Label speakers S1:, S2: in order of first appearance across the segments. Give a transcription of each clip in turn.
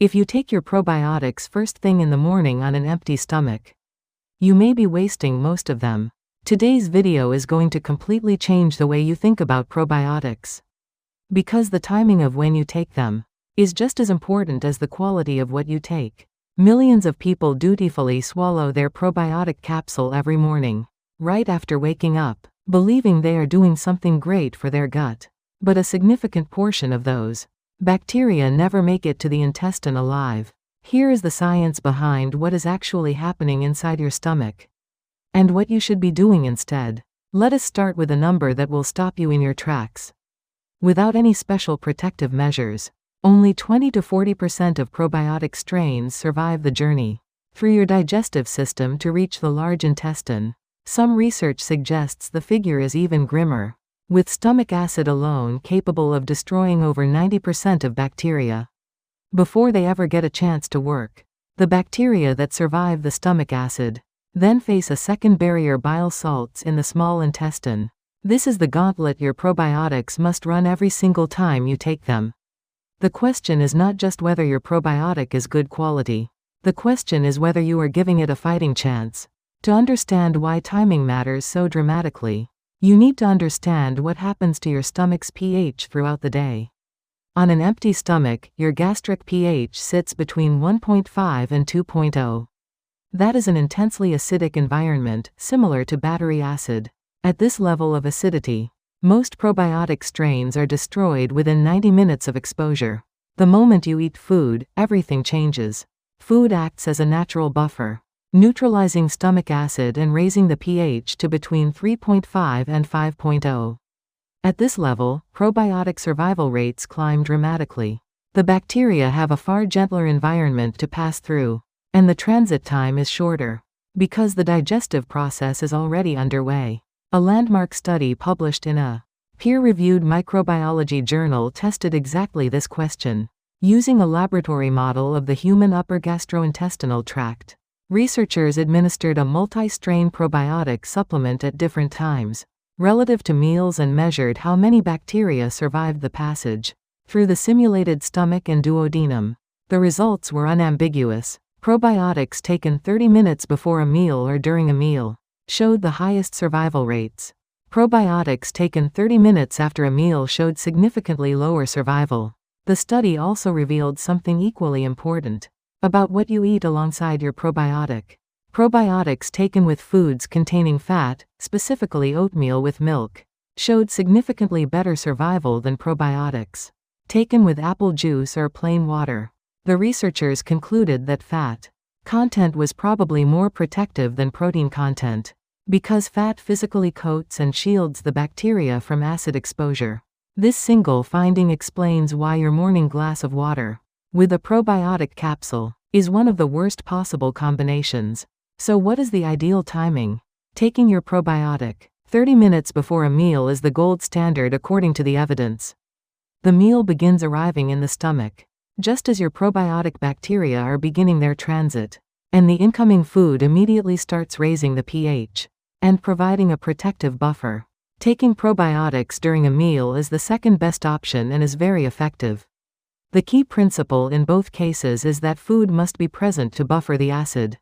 S1: If you take your probiotics first thing in the morning on an empty stomach, you may be wasting most of them. Today's video is going to completely change the way you think about probiotics. Because the timing of when you take them is just as important as the quality of what you take. Millions of people dutifully swallow their probiotic capsule every morning, right after waking up, believing they are doing something great for their gut. But a significant portion of those bacteria never make it to the intestine alive. Here is the science behind what is actually happening inside your stomach, and what you should be doing instead. Let us start with a number that will stop you in your tracks. Without any special protective measures, only 20 to 40% of probiotic strains survive the journey through your digestive system to reach the large intestine. Some research suggests the figure is even grimmer, with stomach acid alone capable of destroying over 90% of bacteria before they ever get a chance to work. The bacteria that survive the stomach acid then face a second barrier: bile salts in the small intestine. This is the gauntlet your probiotics must run every single time you take them. The question is not just whether your probiotic is good quality. The question is whether you are giving it a fighting chance. To understand why timing matters so dramatically, you need to understand what happens to your stomach's pH throughout the day. On an empty stomach, your gastric pH sits between 1.5 and 2.0. That is an intensely acidic environment, similar to battery acid. At this level of acidity, most probiotic strains are destroyed within 90 minutes of exposure. The moment you eat food, everything changes. Food acts as a natural buffer, neutralizing stomach acid and raising the pH to between 3.5 and 5.0. At this level, probiotic survival rates climb dramatically. The bacteria have a far gentler environment to pass through, and the transit time is shorter, because the digestive process is already underway. A landmark study published in a peer-reviewed microbiology journal tested exactly this question. Using a laboratory model of the human upper gastrointestinal tract, researchers administered a multi-strain probiotic supplement at different times, relative to meals, and measured how many bacteria survived the passage through the simulated stomach and duodenum. The results were unambiguous. Probiotics taken 30 minutes before a meal or during a meal showed the highest survival rates. Probiotics taken 30 minutes after a meal showed significantly lower survival. The study also revealed something equally important about what you eat alongside your probiotic. Probiotics taken with foods containing fat, specifically oatmeal with milk, showed significantly better survival than probiotics taken with apple juice or plain water. The researchers concluded that fat content was probably more protective than protein content, because fat physically coats and shields the bacteria from acid exposure. This single finding explains why your morning glass of water with a probiotic capsule is one of the worst possible combinations. So what is the ideal timing? Taking your probiotic 30 minutes before a meal is the gold standard according to the evidence. The meal begins arriving in the stomach just as your probiotic bacteria are beginning their transit, and the incoming food immediately starts raising the pH and providing a protective buffer. Taking probiotics during a meal is the second best option and is very effective. The key principle in both cases is that food must be present to buffer the acid.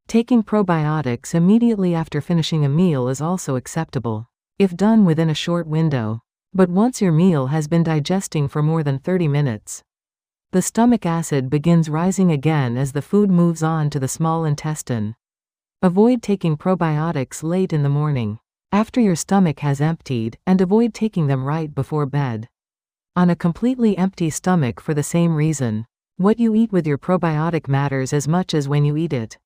S1: Taking probiotics immediately after finishing a meal is also acceptable, if done within a short window. But once your meal has been digesting for more than 30 minutes, the stomach acid begins rising again as the food moves on to the small intestine. Avoid taking probiotics late in the morning, after your stomach has emptied, and avoid taking them right before bed. On a completely empty stomach for the same reason, what you eat with your probiotic matters as much as when you eat it.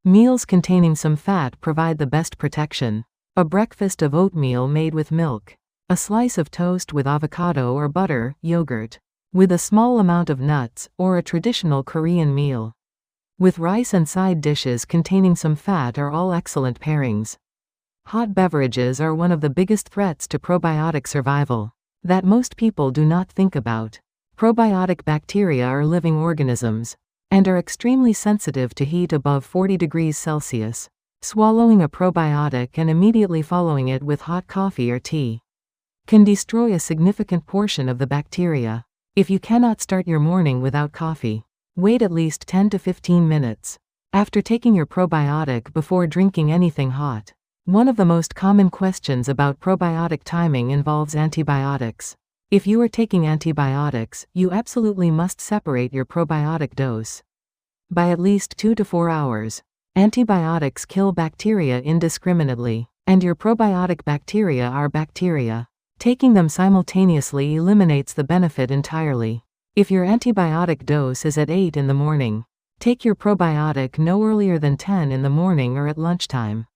S1: Meals containing some fat provide the best protection. A breakfast of oatmeal made with milk, a slice of toast with avocado or butter, yogurt, with a small amount of nuts, or a traditional Korean meal with rice and side dishes containing some fat are all excellent pairings. Hot beverages are one of the biggest threats to probiotic survival that most people do not think about. Probiotic bacteria are living organisms and are extremely sensitive to heat above 40 degrees Celsius. Swallowing a probiotic and immediately following it with hot coffee or tea can destroy a significant portion of the bacteria. If you cannot start your morning without coffee, Wait at least 10 to 15 minutes after taking your probiotic before drinking anything hot. One of the most common questions about probiotic timing involves antibiotics. If you are taking antibiotics, you absolutely must separate your probiotic dose by at least 2 to 4 hours. Antibiotics kill bacteria indiscriminately, and your probiotic bacteria are bacteria. Taking them simultaneously eliminates the benefit entirely. If your antibiotic dose is at 8 in the morning, take your probiotic no earlier than 10 in the morning or at lunchtime.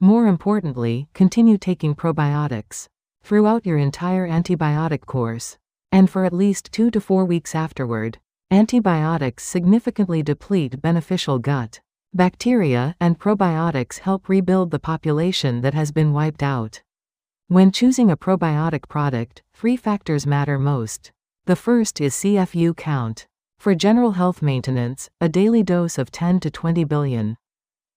S1: More importantly, continue taking probiotics throughout your entire antibiotic course, and for at least 2 to 4 weeks afterward. Antibiotics significantly deplete beneficial gut bacteria, and probiotics help rebuild the population that has been wiped out. When choosing a probiotic product, 3 factors matter most. The first is CFU count. For general health maintenance, a daily dose of 10 to 20 billion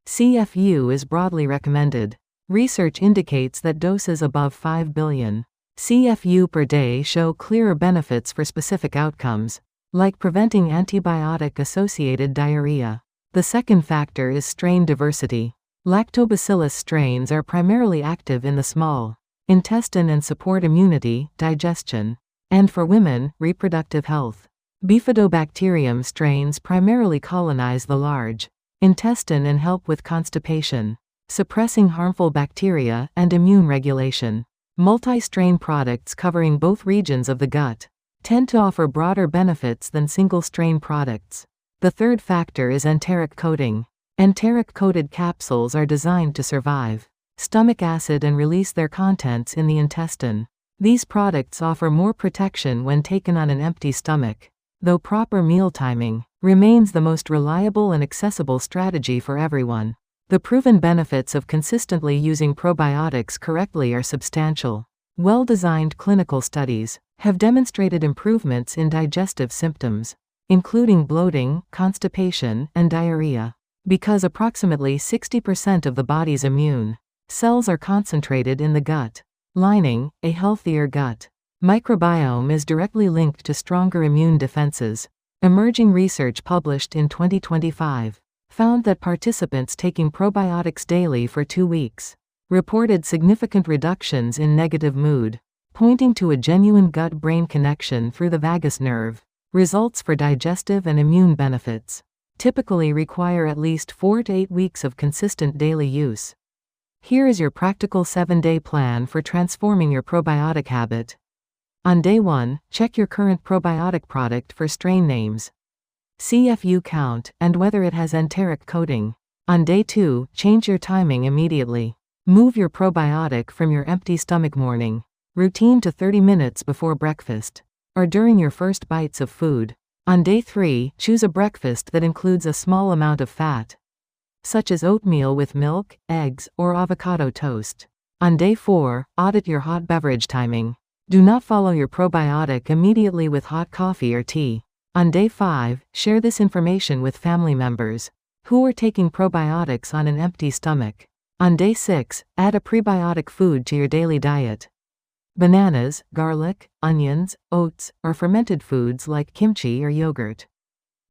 S1: CFU is broadly recommended. Research indicates that doses above 5 billion CFU per day show clearer benefits for specific outcomes, like preventing antibiotic-associated diarrhea. The second factor is strain diversity. Lactobacillus strains are primarily active in the small intestine and support immunity, digestion, and for women, reproductive health. Bifidobacterium strains primarily colonize the large intestine and help with constipation, suppressing harmful bacteria, and immune regulation. Multi-strain products covering both regions of the gut tend to offer broader benefits than single-strain products. The third factor is enteric coating. Enteric-coated capsules are designed to survive stomach acid and release their contents in the intestine. These products offer more protection when taken on an empty stomach, though proper meal timing remains the most reliable and accessible strategy for everyone. The proven benefits of consistently using probiotics correctly are substantial. Well-designed clinical studies have demonstrated improvements in digestive symptoms, including bloating, constipation, and diarrhea. Because approximately 60% of the body's immune cells are concentrated in the gut lining, a healthier gut microbiome is directly linked to stronger immune defenses. Emerging research published in 2025 found that participants taking probiotics daily for 2 weeks reported significant reductions in negative mood, pointing to a genuine gut-brain connection through the vagus nerve. Results for digestive and immune benefits typically require at least 4 to 8 weeks of consistent daily use. Here is your practical 7-day plan for transforming your probiotic habit. On day 1, check your current probiotic product for strain names, CFU count, and whether it has enteric coating. On day 2, change your timing immediately. Move your probiotic from your empty stomach morning routine to 30 minutes before breakfast, or during your first bites of food. On day 3, choose a breakfast that includes a small amount of fat, such as oatmeal with milk, eggs, or avocado toast. On day 4, audit your hot beverage timing. Do not follow your probiotic immediately with hot coffee or tea. On day 5, share this information with family members who are taking probiotics on an empty stomach. On day 6, add a prebiotic food to your daily diet. Bananas, garlic, onions, oats, or fermented foods like kimchi or yogurt.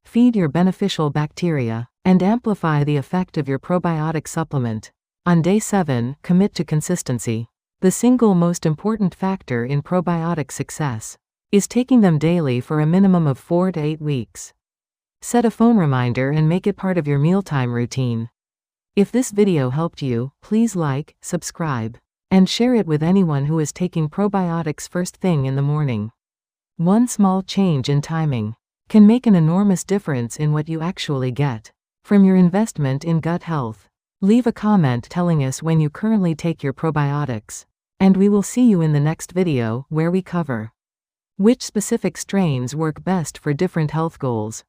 S1: Feed your beneficial bacteria and amplify the effect of your probiotic supplement. On day 7, commit to consistency. The single most important factor in probiotic success is taking them daily for a minimum of 4 to 8 weeks. Set a phone reminder and make it part of your mealtime routine. If this video helped you, please like, subscribe, and share it with anyone who is taking probiotics first thing in the morning. One small change in timing can make an enormous difference in what you actually get from your investment in gut health. Leave a comment telling us when you currently take your probiotics, and we will see you in the next video where we cover which specific strains work best for different health goals.